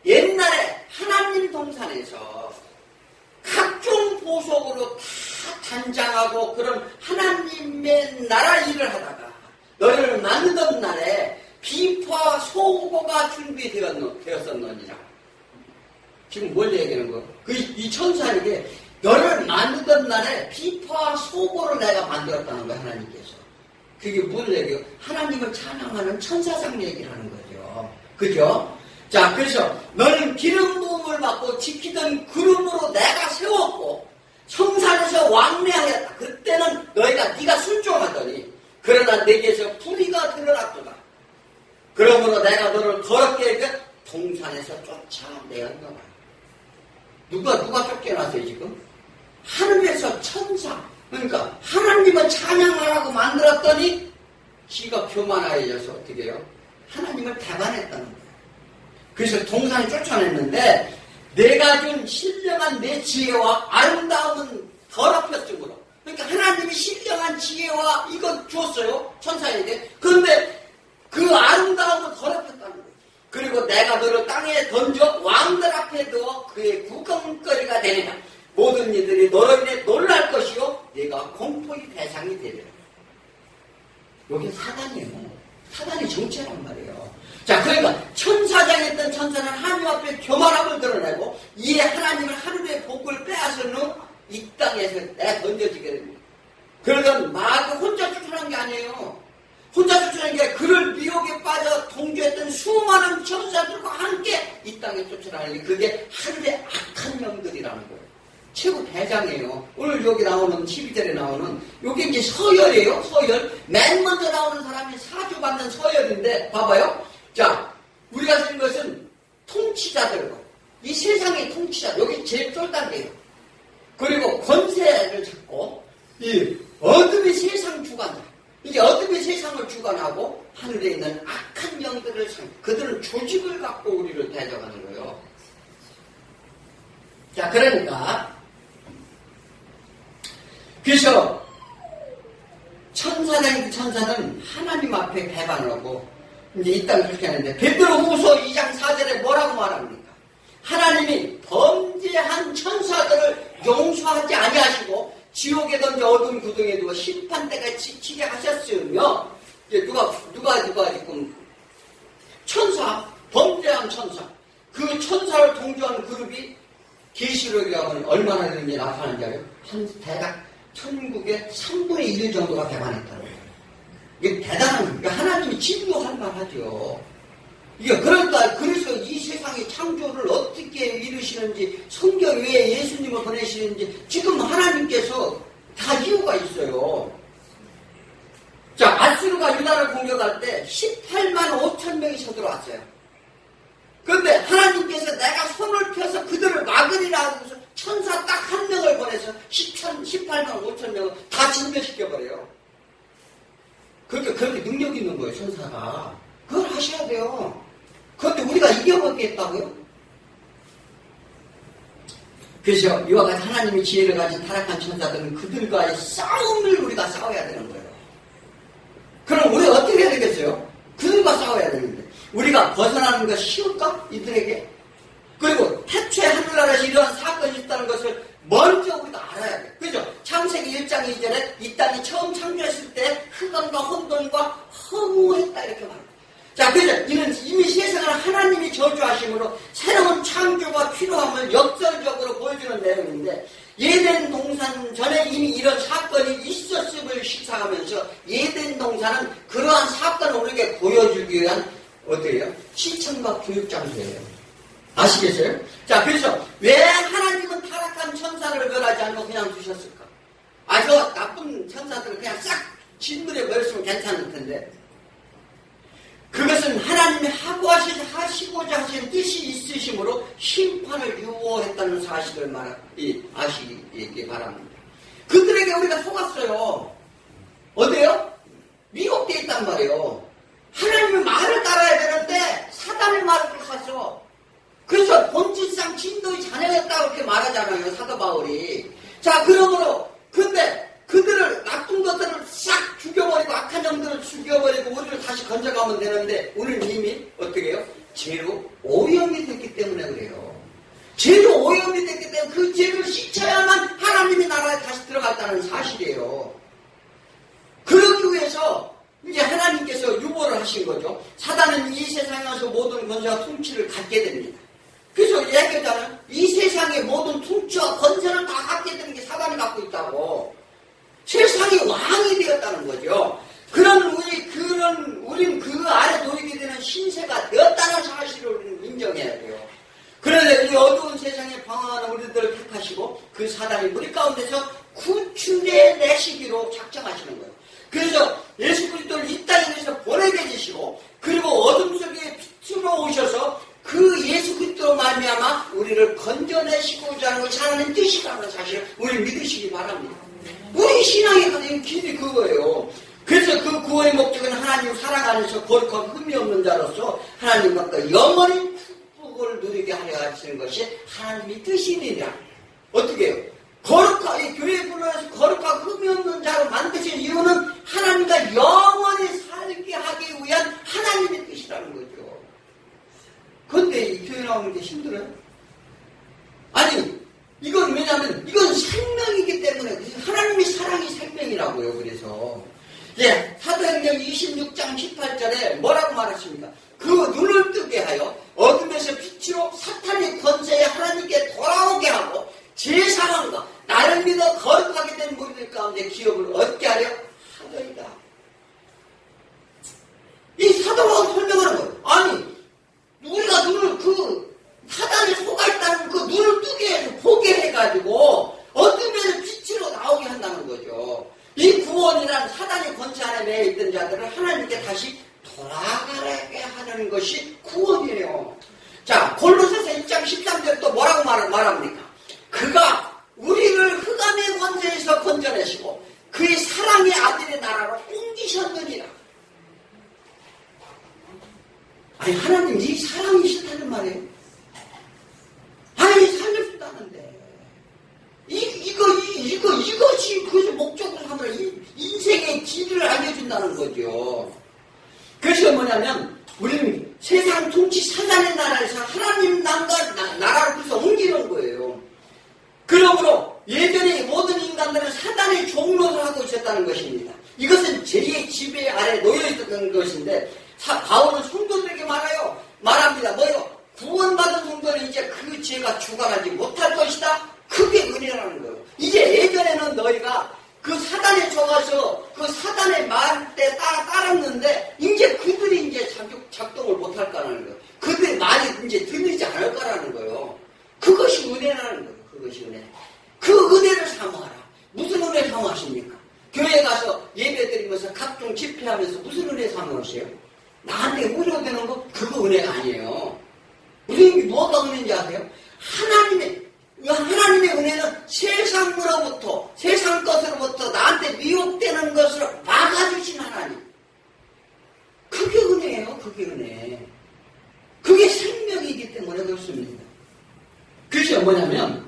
옛날에 하나님 동산에서 각종 보석으로 다 단장하고 그런 하나님의 나라 일을 하다가 너희를 만든 날에 비파와 소고가 준비되었었느니라. 지금 뭘 얘기하는 거야? 이 천사에게 너를 만들던 날에 비파와 소고를 내가 만들었다는 거야, 하나님께서. 그게 뭘 얘기해요? 하나님을 찬양하는 천사상 얘기를 하는 거죠. 그죠? 자, 그래서 너는 기름 부음을 받고 지키던 그룹으로 내가 세웠고 성산에서 왕래하였다. 그때는 네가 순종하더니 그러나 내게서 불의가 드러났도다. 그러므로 내가 너를 더럽게 동산에서 쫓아내었노라. 누가 쫓겨났어요 지금? 하늘에서 천사, 그러니까 하나님을 찬양하라고 만들었더니 지가 교만하여져서 어떻게 해요? 하나님을 배반했다는 거예요. 그래서 동산에 쫓아냈는데 내가 준 신령한 내 지혜와 아름다움은 더럽혔으므로, 그러니까 하나님이 신령한 지혜와 이거 주었어요 천사에게. 그런데 그 아름다움을 더럽혔다는 거예요. 그리고 내가 너를 땅에 던져 왕들 앞에 두어 그의 구경거리가 되리라. 모든 이들이 너로 인해 놀랄 것이요 네가 공포의 대상이 되리라. 이게 사단이에요. 사단이 정체란 말이에요. 자, 그러니까 천사장했던 천사는 하나님 앞에 교만함을 드러내고 이에 하나님을 하늘의 복을 빼앗은 후 이 땅에서 내가 던져지게 됩니다. 그러던 마귀 혼자 쫓아난 게 아니에요. 혼자 쫓아낸 게 그를 미혹에 빠져 동조했던 수많은 천사들과 함께 이 땅에 쫓아나는 게 그게 하늘의 악한 영들이라는 거예요. 최고 대장이에요. 오늘 여기 나오는 12절에 나오는 요게 이제 서열이에요. 서열. 맨 먼저 나오는 사람이 사주받는 서열인데 봐봐요. 자, 우리가 쓰는 것은 통치자들, 이 세상의 통치자, 여기 제일 쫄단데요. 그리고 권세를 잡고 이 어둠의 세상 주관자, 이게 어둠의 세상을 주관하고 하늘에 있는 악한 영들을 그들은 조직을 갖고 우리를 대적하는 거예요. 자, 그러니까 그래서 천사는 하나님 앞에 배반을 하고 이제 이 땅을 그렇게 하는데 베드로후서 2장 4절에 뭐라고 말합니까? 하나님이 범죄한 천사들을 용서하지 아니하시고 지옥에 던져 어두운 구덩이에 두어 심판대가 지키게 하셨으며 이제 누가 지금 범죄한 천사, 그 천사를 동조하는 그룹이 계시록이라고 하면 얼마나 되는지 나타나는지 알아요? 대략 천국의 3분의 1 정도가 배반했다는 거예요. 이게 대단한 거예요. 그러니까 하나님이 진노할 만하죠. 이게 그래서 이 세상의 창조를 어떻게 이루시는지, 성경 외에 예수님을 보내시는지 지금 하나님께서 다 이유가 있어요. 자, 아수르가 유다를 공격할 때 18만 5천 명이 쳐들어왔어요. 그런데 하나님께서 내가 손을 펴서 그들을 막으리라 하고서 천사 딱 한 명을 보내서 18만 5천 명을 다 진멸시켜버려요. 그렇게 능력 있는 거예요, 천사가. 그걸 하셔야 돼요. 그런데 우리가 이겨먹겠다고요? 그래서 이와 같이 하나님의 지혜를 가진 타락한 천사들은 그들과의 싸움을 우리가 싸워야 되는 거예요. 그럼 우리가 어떻게 해야 되겠어요? 그들과 싸워야 되는데 우리가 벗어나는 것이 쉬울까? 이들에게? 그리고 태초에 하늘나라에서 이러한 사건이 있다는 것을 먼저 우리가 알아야 돼요. 그죠? 창세기 1장 2절에 이 땅이 처음 창조했을 때 흑암과 혼돈과 허무했다 이렇게 말합니다. 자, 그래서 이는 이미 세상을 하나님이 저주하심으로 새로운 창조가 필요함을 역설적으로 보여주는 내용인데, 예덴 동산 전에 이미 이런 사건이 있었음을 시사하면서 예덴 동산은 그러한 사건을 우리에게 보여주기 위한 어때요? 시청과 교육 장소예요. 아시겠어요? 자, 그래서 왜 하나님은 타락한 천사를 멸하지 않고 그냥 두셨을까? 저 나쁜 천사들을 그냥 싹 진물에 버렸으면 괜찮을 텐데, 그것은 하나님이 하시고자 하신 뜻이 있으심으로 심판을 유보했다는 사실을 아시기 바랍니다. 그들에게 우리가 속았어요. 어때요? 미혹되어 있단 말이에요. 하나님의 말을 따라야 되는데 사단의 말을 가서, 그래서 본질상 진도의 자녀였다고 이렇게 말하잖아요, 사도 바울이. 자, 그러므로 근데 그들을, 나쁜 것들을 싹 죽여버리고 악한 영들을 죽여버리고 우리를 다시 건져가면 되는데, 우리는 이미 어떻게 해요? 죄로 오염이 됐기 때문에 그래요. 죄로 오염이 됐기 때문에 그 죄를 씻어야만 하나님의 나라에 다시 들어갔다는 사실이에요. 그러기 위해서 이제 하나님께서 유보를 하신 거죠. 사단은 이 세상에서 모든 권세와 통치를 갖게 됩니다. 그래서 얘기하잖아요. 이 세상의 모든 통치와 권세를 다 갖게 되는 게 사단이 갖고 있다고. 세상이 왕이 되었다는 거죠. 우린 그 아래 놓이게 되는 신세가 되었다는 사실을 우리는 인정해야 돼요. 그런데 이 어두운 세상에 방황하는 우리들을 택하시고 그 사단이 우리 가운데서 구출해 내시기로 작정하시는 거예요. 그래서 예수 그리스도를 이 땅에 대해서 보내게 되시고, 그리고 어둠 속에 빛으로 오셔서 그 예수 그리스도로 말미암아 우리를 건져내시고자 하는 것이 하나님 뜻이라는 사실을 우리 믿으시기 바랍니다. 우리 신앙의 가장 길이 그거예요. 그래서 그 구원의 목적은 하나님 사랑 안에서 거룩하고 흠이 없는 자로서 하나님과 영원히 축복을 누리게 하려 하시는 것이 하나님의 뜻이니라. 어떻게 해요? 거룩하게, 교회에 불러서 거룩하고 흠이 없는 자로 만드신 이유는 하나님과 영원히 살게 하기 위한 하나님의 뜻이라는 거죠. 그런데 이 교회 나오는 게 힘들어요? 아니, 이건 왜냐하면 이건 생명이기 때문에, 하나님의 사랑이 생명이라고요. 그래서 사도행전 26장 18절에 뭐라고 말하십니까? 그 눈을 뜨게 하여 어둠에서 빛으로 사탄의 권세에 하나님께 돌아오게 하고 제사함과 나를 믿어 거룩하게 된 무리들 가운데 기업을 얻게 하려 하더이다. 이 사도가 설명하는 거예요. 아니, 우리가 눈을 사단에 속아있다는 그 눈을 뜨게 해서 보게 해가지고 어둠에서 빛으로 나오게 한다는 거죠. 이 구원이란 사단의 권세 안에 매여 있던 자들을 하나님께 다시 돌아가게 하는 것이 구원이에요. 자, 골로새서 1장 13절 또 뭐라고 말합니까? 그가 우리를 흑암의 권세에서 건져내시고 그의 사랑의 아들의 나라로 옮기셨느니라. 아니, 하나님 이 사랑이 싫다는 말이에요? 아니, 살려준다는데. 이것이 그것을 목적으로 하면 인생의 길을 알려준다는 거죠. 그것이 뭐냐면, 우리는 세상 통치 사단의 나라에서 하나님 나라로 그래서 옮기는 거예요. 그러므로 예전에 모든 인간들은 사단의 종로를 하고 있었다는 것입니다. 이것은 죄의 지배 아래 놓여 있었던 것인데, 바울은 성도들에게 말합니다. 뭐요? 구원받은 성도는 이제 그 죄가 주관하지 못할 것이다. 그게 은혜라는 거예요. 이제 예전에는 너희가 그 사단에 져가서 그 사단의 말 때 따랐는데 이제 그들이 이제 작동을 못할 거라는 거예요. 그들의 말이 이제 들리지 않을 거라는 거예요. 그것이 은혜라는 거예요. 그것이 은혜. 그 은혜를 사모하라. 무슨 은혜 사모하십니까? 교회 가서 예배 드리면서 각종 집회하면서 무슨 은혜 사모하세요? 나한테 위로되는 거 그거 은혜가 아니에요. 무슨 뭐가 은혜인지 아세요? 하나님의 은혜는 세상으로부터, 세상 것으로부터 나한테 미혹되는 것으로 막아주신 하나님. 그게 은혜예요. 그게 은혜. 그게 생명이기 때문에 그렇습니다. 그것이 뭐냐면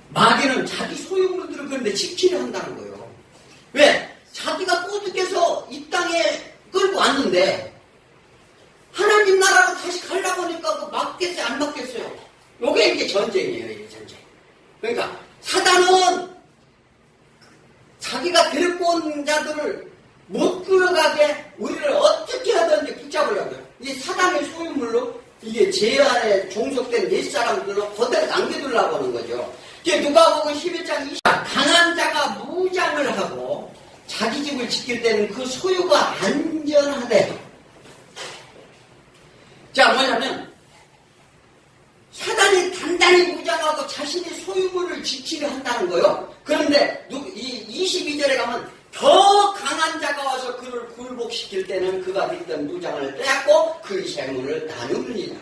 마귀는 자기 소유물들을 그런데 지키려 한다는 거예요. 왜? 자기가 꼬드겨서 이 땅에 끌고 왔는데 하나님 나라로 다시 가려고 하니까 그 맞겠어요? 안 맞겠어요? 요게 이제 전쟁이에요. 이게 전쟁. 그러니까 사단은 제 안에 종속된 옛사람들로 그대로 남겨두려고 하는 거죠. 누가복음 11장 20절 강한 자가 무장을 하고 자기 집을 지킬 때는 그 소유가 안전하대. 자, 뭐냐면 사단이 단단히 무장하고 자신의 소유물을 지키려 한다는 거예요. 그런데 이 22절에 가면 더 강한 자가 와서 그를 굴복시킬 때는 그가 믿던 무장을 빼앗고 그의 재물을 나누느니라.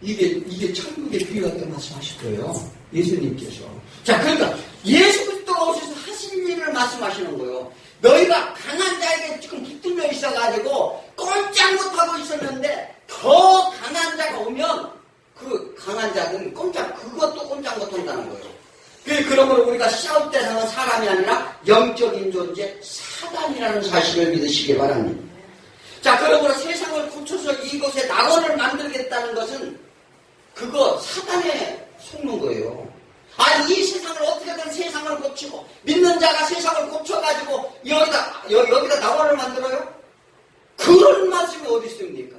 이게 천국의 비유같게 말씀하실 거예요. 예수님께서. 자, 그러니까 예수 그리스도가 오셔서 하신 일을 말씀하시는 거예요. 너희가 강한 자에게 지금 붙들려 있어가지고 꼼짝 못하고 있었는데 더 강한 자가 오면 그 강한 자는 그것도 꼼짝 못한다는 거예요. 그러므로 우리가 싸울 때는 사람이 아니라 영적인 존재 사단이라는 사실을 믿으시기 바랍니다. 자, 그러므로 세상을 고쳐서 이곳에 낙원을 만들겠다는 것은 그거 사단에 속는 거예요. 아니, 이 세상을 어떻게든 세상을 고치고 믿는 자가 세상을 고쳐가지고 여기다 낙원을 만들어요? 그런 말씀이 어디 있습니까?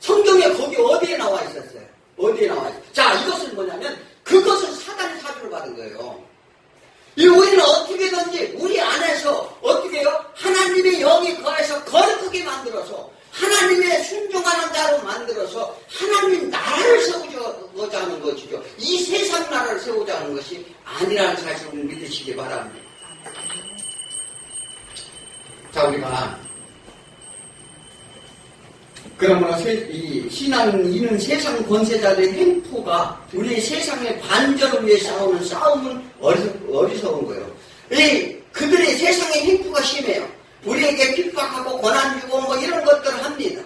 성경에 거기 어디에 나와 있었어요? 어디에 나와 있어요? 자, 이것은 뭐냐면 그것은 사단이 사주를 받은 거예요. 우리는 어떻게든지 우리 안에서 어떻게 해요? 하나님의 영이 거해서 거룩하게 만들어서 하나님의 순종하는 자로 만들어서 하나님 나라를 세우고자 하는 것이죠. 이 세상 나라를 세우고자 하는 것이 아니라는 사실을 믿으시기 바랍니다. 자, 우리가 그러므로 이 신앙인은 세상 권세자들의 횡포가 우리 세상의 반전을 위해 싸우는 싸움은 어리석은 거예요. 그들의 세상의 횡포가 심해요. 우리에게 핍박하고 권한 주고 뭐 이런 것들을 합니다.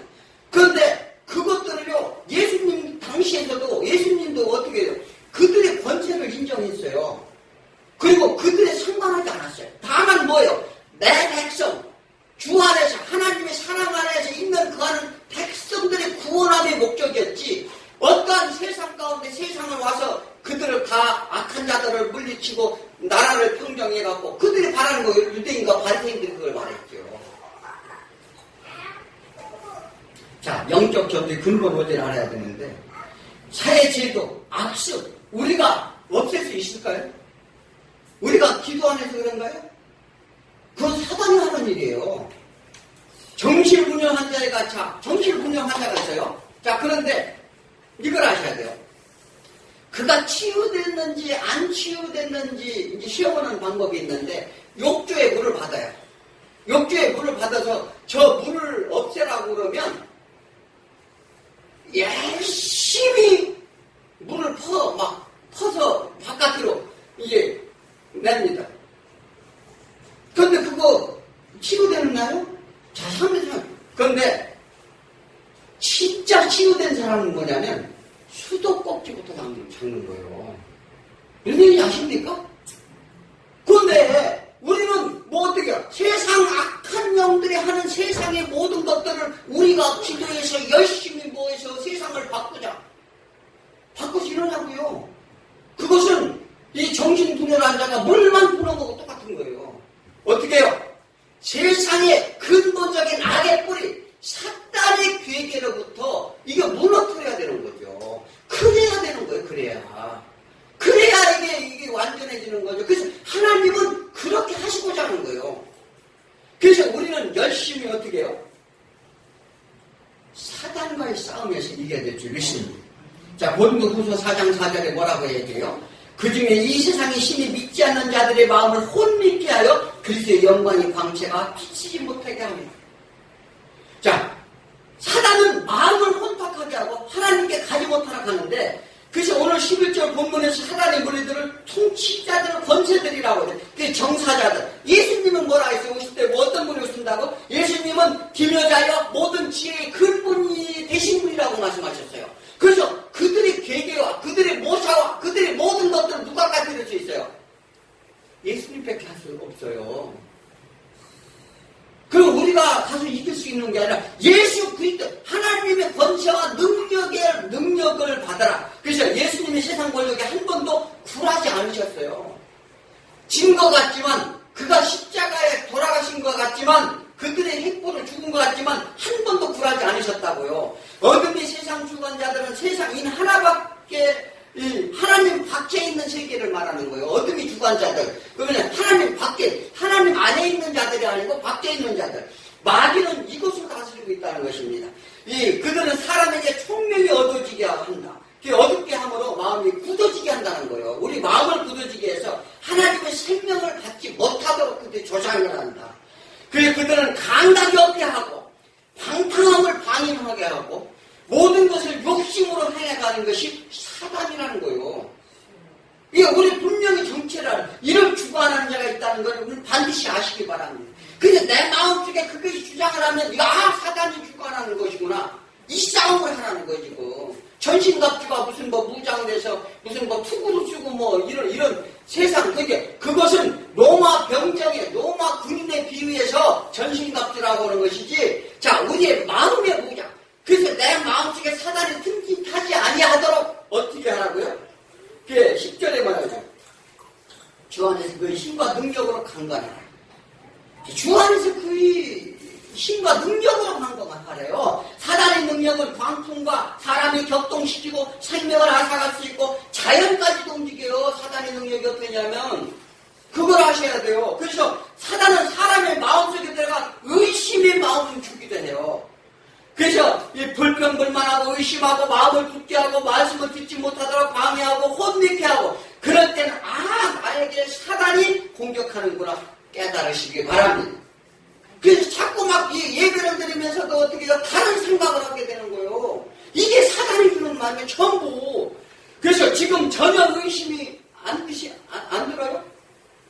그런데 그것들을요, 예수님 당시에서도 예수님도 어떻게 해요? 그들의 권세를 인정했어요. 그리고 그들에 상관하지 않았어요. 다만 뭐예요? 내 백성, 주 안에서 하나님의 사랑 안에서 있는 그 안은 백성들의 구원함의 목적이었지, 어떠한 세상 가운데 세상을 와서 그들을 다 악한 자들을 물리치고 나라를 평정해갖고 그들이 바라는 거 유대인과 바리새인들이 그걸 말했죠. 자, 영적 전도의 근본 원리를 알아야 되는데, 사회제도, 악습, 우리가 없앨 수 있을까요? 우리가 기도 안 해서 그런가요? 그건 사단이 하는 일이에요. 정신분열 환자가 있어요. 자, 그런데 이걸 아셔야 돼요. 그가 치유됐는지 안 치유됐는지 이제 시험하는 방법이 있는데, 욕조에 물을 받아요. 욕조에 물을 받아서 저 물을 없애라고 그러면 열심히 물을 퍼서 바깥으로 이제 냅니다. 그런데 그거 치유되나요? 자, 그런데 진짜 치유된 사람은 뭐냐면 수도꼭지부터 잡는 거예요. 이런 얘기 아십니까? 그런데 우리는 뭐 어떻게 해요? 세상 악한 영들이 하는 세상의 모든 것들을 우리가 기도해서 열심히 모여서 세상을 바꾸지 이러냐고요. 그것은 이 정신분열 환자가 물만 부는 거고 똑같은 거예요. 어떻게 해요? 세상의 근본적인 악의 뿌리, 사단의 괴계로부터 이게 무너뜨려야 되는 거죠. 그래야 되는 거예요. 그래야 이게 완전해지는 거죠. 그래서 하나님은 그렇게 하시고자 하는 거예요. 그래서 우리는 열심히 어떻게 해요? 사단과의 싸움에서 이겨야 될 줄 믿습니다. 자, 고린도후서 4장 4절에 뭐라고 얘기해요? 그 중에 이 세상의 신이 믿지 않는 자들의 마음을 혼미케 하여 그리스도의 영광의 광채가 비치지 못하게 합니다. 자, 사단은 마음을 혼탁하게 하고 하나님께 가지 못하라 하는데, 그래서 오늘 11절 본문에서 하나님의 무리들을 통치자들, 권세들이라고 해요. 그 정사자들. 예수님은 뭐라 했어요? 오실 때 뭐 어떤 분이 오신다고? 예수님은 기묘자여 모든 지혜의 근본이 되신 분이라고 말씀하셨어요. 그래서 그들의 계계와 그들의 모사와 그들의 모든 것들을 누가 가르칠 수 있어요? 예수님밖에 할 수 없어요. 그리고 우리가 가서 이길 수 있는 게 아니라 예수 그리스도 하나님의 권세와 능력을 받아라. 그래서 예수님의 세상 권력에 한 번도 굴하지 않으셨어요. 진 것 같지만, 그가 십자가에 돌아가신 것 같지만 그들의 획보로 죽은 것 같지만 한 번도 굴하지 않으셨다고요. 어둠이 세상 주관자들은 세상인 하나밖에 하나님 밖에 있는 세계를 말하는 거예요. 어둠이 주관자들. 그러면 하나님 밖에, 하나님 안에 있는 자들이 아니고 밖에 있는 자들. 마귀는 이것을 다스리고 있다는 것입니다. 그들은 사람에게 총명이 얻어지게 한다. 어둡게 함으로 마음이 굳어지게 한다는 거예요. 우리 마음을 굳어지게 해서 하나님의 생명을 받지 못하도록 그들이 조장을 한다. 그래서 그들은 감각이 없게 하고 방탕함을 방임하게 하고 모든 것을 욕심으로 행해가는 것이 사단이라는 거예요. 이게 우리 분명히 정체라는 이런 주관하는 자가 있다는 걸 우리 반드시 아시기 바랍니다. 근데 내 마음속에 그것이 주장을 하면 사단이 주관하는 것이구나. 이 싸움을 하라는 거지. 전신갑주가 무슨 무장돼서 무슨 투구를 쓰고 이런 세상 그것은 로마 병정의 로마 군인에 비유해서 전신갑주라고 하는 것이지. 자, 우리의 마음의 무장. 그래서 내 마음속에 사단이 틈짓하지 아니하도록 어떻게 하라고요? 10절에 말하죠. 주 안에서 그의 힘과 능력으로 강건하라. 주 안에서 그의 힘과 능력으로 강건하래요. 사단의 능력은 광풍과 사람이 격동시키고 생명을 앗아갈 수 있고 자연까지도 움직여요. 사단의 능력이 어떠냐면 그걸 아셔야 돼요. 그래서 사단은 사람의 마음속에 들어가 의심의 마음을 주기도 해요. 그래서 불평불만하고 의심하고 마음을 굳게 하고 말씀을 듣지 못하도록 방해하고 혼미케 하고 그럴 때는 나에게 사단이 공격하는구나 깨달으시기 바랍니다. 그래서 자꾸 예배를 드리면서도 어떻게 해요? 다른 생각을 하게 되는 거예요. 이게 사단이 주는 말이에요. 전부. 그래서 지금 전혀 의심이 안 들어요?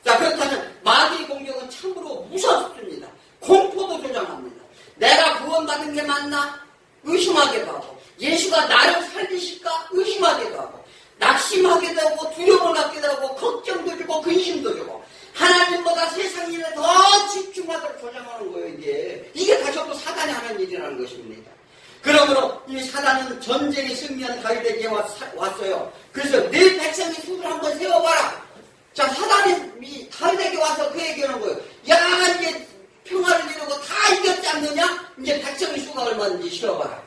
자, 그렇다면 마귀의 공격은 참으로 무섭습니다. 공포도 조장합니다. 내가 구원받은 게 맞나? 의심하기도 하고 예수가 나를 살리실까? 의심하기도 하고 낙심하게 되고 두려움을 갖게 되고 걱정도 주고 근심도 주고 하나님보다 세상 일에 더 집중하도록 조장하는 거예요. 이게 다시 한번 사단이 하는 일이라는 것입니다. 그러므로 이 사단은 전쟁에 승리한 다윗에게 왔어요. 그래서 내 백성의 수를 한번 세워봐라. 자, 사단이 다윗에게 와서 그 얘기하는 거예요. 이제 평화를 이루고 다 이겼지 않느냐? 이제 백성의 수가 얼마인지 쉬어봐라.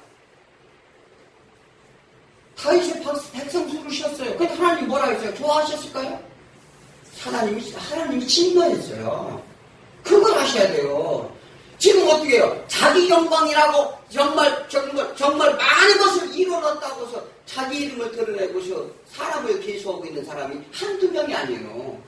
다윗이 백성 수를 쉬었어요. 근데 하나님 뭐라 했어요? 좋아하셨을까요? 하나님이 진노했어요. 그걸 아셔야 돼요. 지금 어떻게 해요? 자기 영광이라고 정말 많은 것을 이뤄놨다고 해서 자기 이름을 드러내고서 사람을 계수하고 있는 사람이 한두 명이 아니에요.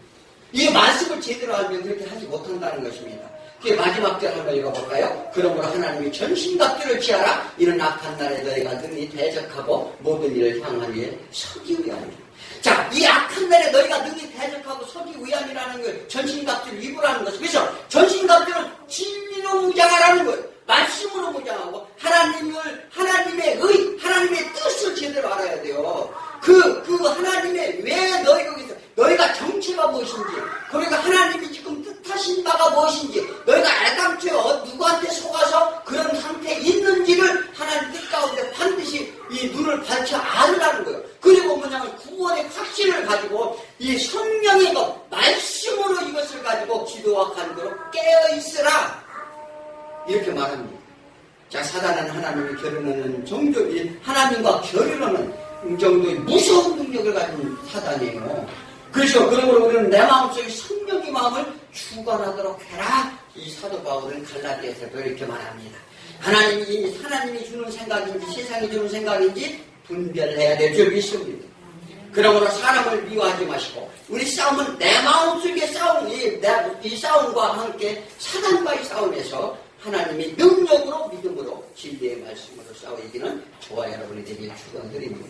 이 말씀을 제대로 알면 그렇게 하지 못한다는 것입니다. 마지막 절 한번 읽어볼까요? 그러므로 하나님이 전신갑주를 취하라. 이런 악한 날에 너희가 능히 대적하고 모든 일을 향하기에 서기 위함이라. 자, 이 악한 날에 너희가 능히 대적하고 서기 위함이라는 걸 전신갑주를 입으라는 것이죠. 그래서 전신갑주는 진리로 무장하라는 거예요. 말씀으로 무장하고 하나님의 뜻을 제대로 알아야 돼요. 하나님의 왜 너희가 정체가 무엇인지, 그러니까 하나님이 지금 뜻하신 바가 무엇인지, 너희가 애당초에 누구한테 속아서 그런 상태에 있는지를 하나님 뜻 가운데 반드시 이 눈을 밝혀 알으라는 거예요. 그리고 뭐냐면 구원의 확신을 가지고 이 성령의 말씀으로 이것을 가지고 기도와 간구로 깨어있으라. 이렇게 말합니다. 자, 사단은 하나님이 결혼하는 정도이 하나님과 결혼하는 정도의 무서운 능력을 가진 사단이에요. 그래서 그러므로 우리는 내 마음속에 성령의 마음을 주관하도록 해라. 이 사도 바울은 갈라디아서도 이렇게 말합니다. 하나님이 주는 생각인지 세상이 주는 생각인지 분별해야 될 줄 믿습니다. 그러므로 사람을 미워하지 마시고 우리 싸움은 내 마음속의 싸움, 이 싸움과 함께 사단과의 싸움에서 하나님이 능력으로 믿음으로 진리의 말씀으로 싸우기는 저와 여러분이 되길 축원드립니다.